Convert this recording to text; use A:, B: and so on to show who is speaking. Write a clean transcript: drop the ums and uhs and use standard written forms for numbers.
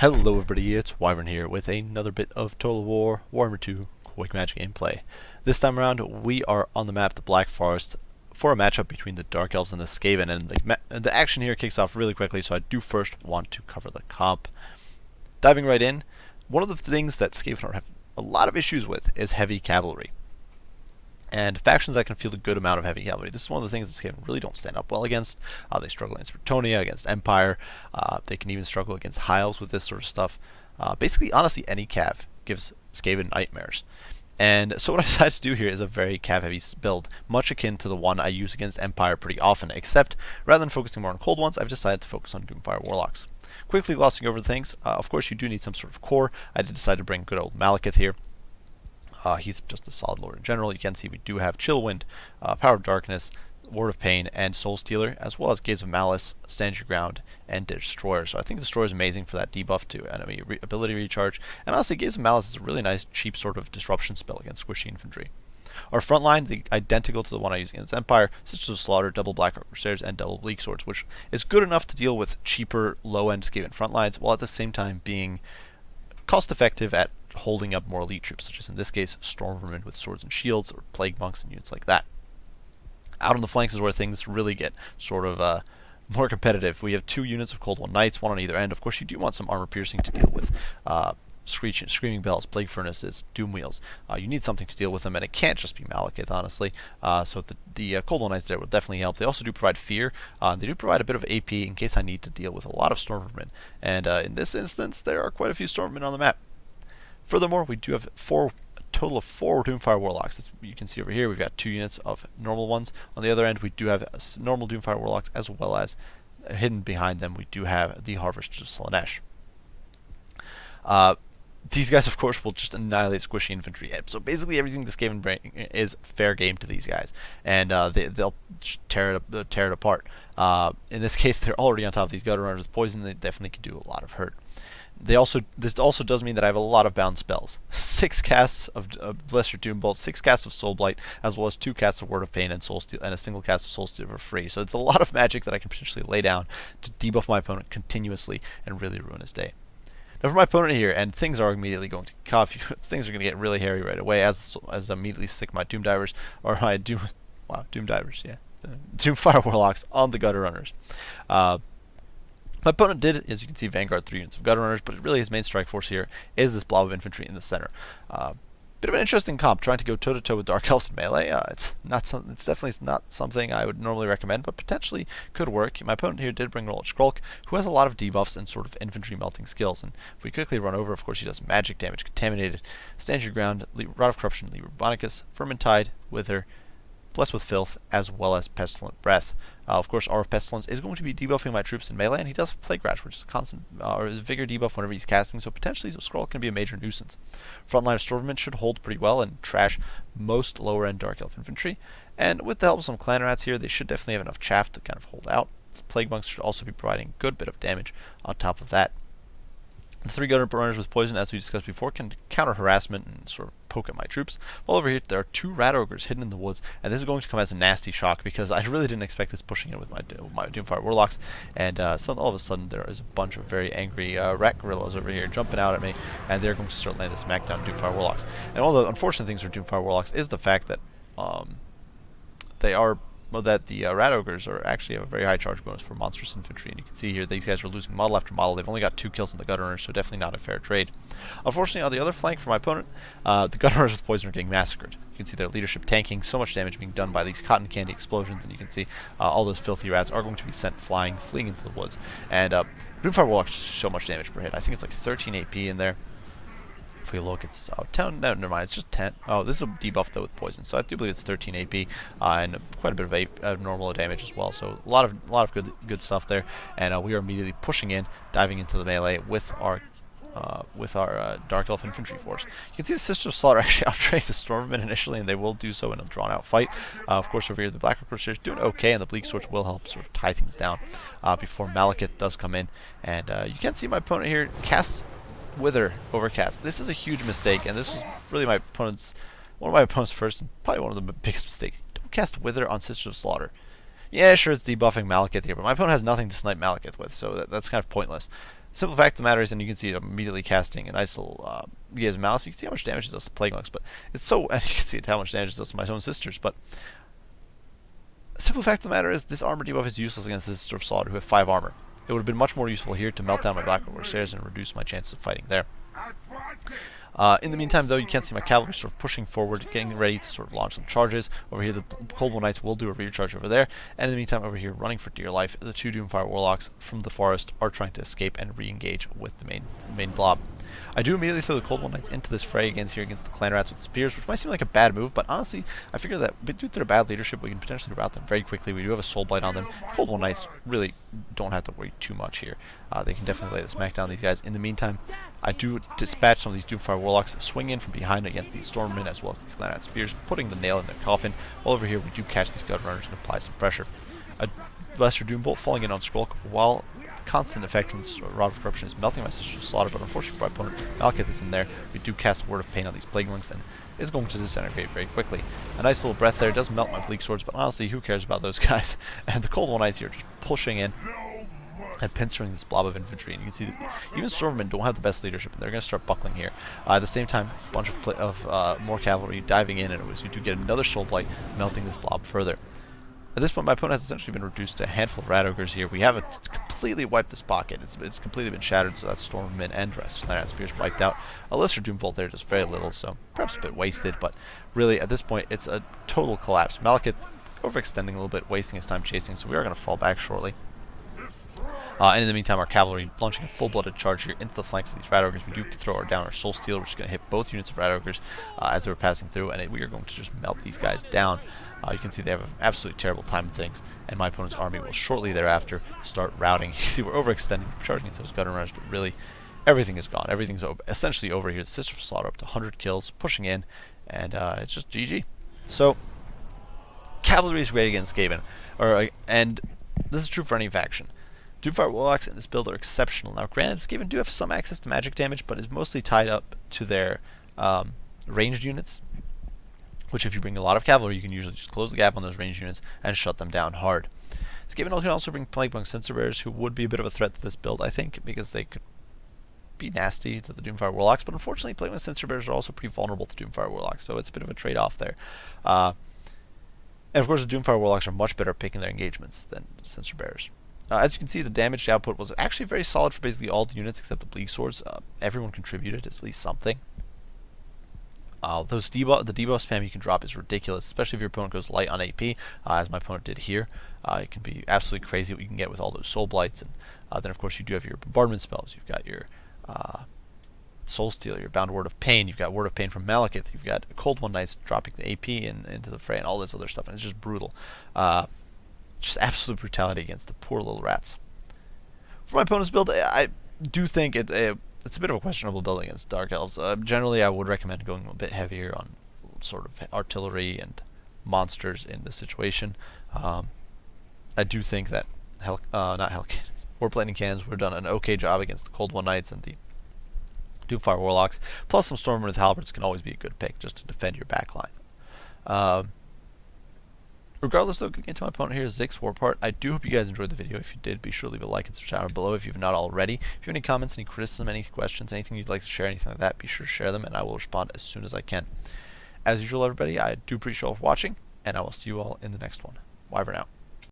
A: Hello everybody, it's Wyvern here with another bit of Total War Warhammer 2 Quick Match gameplay. This time around we are on the map the Black Forest for a matchup between the Dark Elves and the Skaven, and the action here kicks off really quickly, so I do first want to cover the comp. Diving right in, one of the things that Skaven have a lot of issues with is heavy cavalry. And factions that can field a good amount of heavy cavalry. This is one of the things that Skaven really don't stand up well against. They struggle against Bretonnia, against Empire. They can even struggle against High Elves with this sort of stuff. Basically, honestly, any cav gives Skaven nightmares. And so what I decided to do here is a very cav-heavy build, much akin to the one I use against Empire pretty often, except rather than focusing more on cold ones, I've decided to focus on Doomfire Warlocks. Quickly glossing over things, of course you do need some sort of core. I did decide to bring good old Malekith here. He's just a solid lord in general. You can see we do have Chillwind, Power of Darkness, Word of Pain, and Soul Stealer, as well as Gaze of Malice, Stand Your Ground, and Destroyer. So I think Destroyer is amazing for that debuff to enemy ability recharge. And honestly, Gaze of Malice is a really nice, cheap sort of disruption spell against squishy infantry. Our front line, identical to the one I use against Empire, Sisters of Slaughter, double Black Arc Crusaders, and double Bleak Swords, which is good enough to deal with cheaper, low-end Skaven front lines, while at the same time being cost-effective at holding up more elite troops, such as in this case Stormvermin with swords and shields, or Plague Monks and units like that. Out on the flanks is where things really get sort of more competitive. We have two units of Cold One Knights, one on either end. Of course, you do want some armor piercing to deal with Screaming Bells, Plague Furnaces, Doom Wheels. You need something to deal with them, and it can't just be Malekith, honestly. So the Cold One Knights there will definitely help. They also do provide fear. They do provide a bit of AP in case I need to deal with a lot of Stormvermin. And in this instance, there are quite a few Stormvermin on the map. Furthermore, we do have a total of 4 Doomfire Warlocks. As you can see over here, we've got 2 units of normal ones. On the other end, we do have normal Doomfire Warlocks, as well as hidden behind them, we do have the Harvesters of Slaanesh. These guys, of course, will just annihilate squishy infantry. So basically, everything the Skaven bring is fair game to these guys, and they'll tear it apart. In this case, they're already on top of these gutter runners with poison. They definitely can do a lot of hurt. This also does mean that I have a lot of bound spells. 6 casts of Lesser Doom Bolt, 6 casts of Soul Blight, as well as 2 casts of Word of Pain and Soul Steal, and a single cast of Soul Stealer for free. So it's a lot of magic that I can potentially lay down to debuff my opponent continuously and really ruin his day. Now for my opponent here, and things are immediately going to kick off. Things are going to get really hairy right away as I immediately stick my Doom Divers, or my Doom Divers, yeah, Doomfire Warlocks on the Gutter Runners. My opponent did, as you can see, Vanguard 3 units of Gutter Runners, but really his main strike force here is this blob of infantry in the center. Bit of an interesting comp, trying to go toe-to-toe with Dark Elves in melee. It's definitely not something I would normally recommend, but potentially could work. My opponent here did bring Rollich Skrulk, who has a lot of debuffs and sort of infantry melting skills. And if we quickly run over, of course, he does magic damage, Contaminated, Stand Your Ground, Rod of Corruption, Libra Bonicus, Vermintide, Wither, Blessed with Filth, as well as Pestilent Breath. Of course, Aura of Pestilence is going to be debuffing my troops in melee, and he does have Plague Rash, which is a constant, or his Vigor debuff whenever he's casting, so potentially the Skrull can be a major nuisance. Frontline of Stormvermin should hold pretty well and trash most lower-end Dark Elf infantry, and with the help of some Clan Rats here, they should definitely have enough chaff to kind of hold out. The Plague Monks should also be providing a good bit of damage on top of that. The 3 Gutter Runners with poison, as we discussed before, can counter harassment and sort of poke at my troops. While over here, there are 2 Rat Ogres hidden in the woods, and this is going to come as a nasty shock because I really didn't expect this pushing in with my Doomfire Warlocks, and all of a sudden there is a bunch of very angry Rat Gorillas over here jumping out at me, and they're going to start landing smackdown Doomfire Warlocks. And one of the unfortunate things for Doomfire Warlocks is the fact that the Rat Ogres actually have a very high charge bonus for monstrous infantry, and you can see here these guys are losing model after model. They've only got 2 kills in the Gutter Runners, so definitely not a fair trade. Unfortunately, on the other flank for my opponent, the Gutter Runners with poison are getting massacred. You can see their leadership tanking, so much damage being done by these cotton candy explosions, and you can see all those filthy rats are going to be sent flying into the woods. And Doomfire Warlocks does so much damage per hit. I think it's like 13 AP in there. If we look, it's 10. No, never mind. It's just 10. Oh, this is a debuff though with poison, so I do believe it's 13 AP and quite a bit of normal damage as well. So a lot of good stuff there. And we are immediately pushing in, diving into the melee with our Dark Elf infantry force. You can see the Sisters of Slaughter actually outtraining the Stormvermin initially, and they will do so in a drawn-out fight. Of course, over here the Black Arc Crusaders doing okay, and the Bleak Swords will help sort of tie things down before Malekith does come in. And you can see my opponent here casts Wither Overcast. This is a huge mistake, and this was really one of my opponent's first and probably one of the biggest mistakes. Don't cast Wither on Sisters of Slaughter. Yeah, sure, it's debuffing Malekith here, but my opponent has nothing to snipe Malekith with, so that's kind of pointless. Simple fact of the matter is, and you can see it immediately casting a nice little Gia's Malice. You can see how much damage it does to Plague Monks, but it's so, and you can see how much damage it does to my own sisters, but simple fact of the matter is, this armor debuff is useless against the Sister of Slaughter, who have 5 armor. It would have been much more useful here to melt down my Black Corsairs and reduce my chances of fighting there. In the meantime, though, you can't see my cavalry sort of pushing forward, getting ready to sort of launch some charges. Over here, the Cold War Knights will do a rear charge over there, and in the meantime, over here, running for dear life, the 2 Doomfire Warlocks from the forest are trying to escape and re-engage with the main blob. I do immediately throw the Cold War Knights into this fray against the Clan Rats with spears, which might seem like a bad move, but honestly, I figure that due to their bad leadership, we can potentially rout them very quickly. We do have a Soul Blight on them. Cold War Knights really don't have to worry too much here. They can definitely lay the smack down on these guys. In the meantime, I do dispatch some of these Doomfire Warlocks, swing in from behind against these Stormmen as well as these Clan Rat spears, putting the nail in their coffin. While over here, we do catch these Gut Runners and apply some pressure. A Lesser Doombolt falling in on Skrulk, while constant effect from this Rod of Corruption is melting my Sister of Slaughter, but unfortunately for my opponent, Malekith is in there. We do cast Word of Pain on these Plague Monks, and it's going to disintegrate very quickly. A nice little breath there, does melt my Bleak Swords, but honestly, who cares about those guys? And the Cold War Knights here just pushing in and pincering this blob of infantry, and you can see that even Stormmen don't have the best leadership, and they're going to start buckling here. At the same time, a bunch of more cavalry diving in, and you do get another Soul Blight, melting this blob further. At this point, my opponent has essentially been reduced to a handful of Rat Ogres here. We haven't completely wiped this pocket. It's completely been shattered, so that's Stormmen and rest of the Rat Spears wiped out. A Lesser Doombolt there does very little, so perhaps a bit wasted, but really, at this point, it's a total collapse. Malekith overextending a little bit, wasting his time chasing, so we are going to fall back shortly. And in the meantime, our cavalry launching a full-blooded charge here into the flanks of these Rat Ogres. We do throw down our Soul Stealer, which is going to hit both units of Rat Ogres as they were passing through, and we are going to just melt these guys down. You can see they have an absolutely terrible time of things, and my opponent's army will shortly thereafter start routing. You can see we're overextending, charging into those Gunner Runners, but really, everything is gone. Everything's essentially over here. The Sister of Slaughter up to 100 kills, pushing in, and it's just GG. So, cavalry is great against Skaven, and this is true for any faction. Doomfire Warlocks in this build are exceptional. Now, granted, Skaven do have some access to magic damage, but is mostly tied up to their ranged units, which if you bring a lot of cavalry, you can usually just close the gap on those ranged units and shut them down hard. Skaven can also bring Plague Monk Censer Bearers, who would be a bit of a threat to this build, I think, because they could be nasty to the Doomfire Warlocks, but unfortunately, Plague Monk Censer Bearers are also pretty vulnerable to Doomfire Warlocks, so it's a bit of a trade-off there. And of course, the Doomfire Warlocks are much better at picking their engagements than Censer Bearers. As you can see, the damage output was actually very solid for basically all the units except the Bleak Swords. Everyone contributed at least something. The debuff spam you can drop is ridiculous, especially if your opponent goes light on AP, as my opponent did here. It can be absolutely crazy what you can get with all those Soul Blights, and then of course you do have your Bombardment spells. You've got your Soul Stealer, your Bound Word of Pain, you've got Word of Pain from Malekith, you've got Cold War Knights dropping the AP into the fray, and all this other stuff, and it's just brutal. Just absolute brutality against the poor little rats. For my opponent's build, I do think it's a bit of a questionable build against Dark Elves. Generally, I would recommend going a bit heavier on sort of artillery and monsters in this situation. I do think that Warplating Cannons would have done an okay job against the Cold War Knights and the Doomfire Warlocks. Plus, some Stormmen with Halberds can always be a good pick just to defend your backline. Regardless, though, getting into my opponent here is Zix Warpart. I do hope you guys enjoyed the video. If you did, be sure to leave a like and subscribe below if you've not already. If you have any comments, any criticism, any questions, anything you'd like to share, anything like that, be sure to share them, and I will respond as soon as I can. As usual, everybody, I do appreciate you all for watching, and I will see you all in the next one. Wyvern out.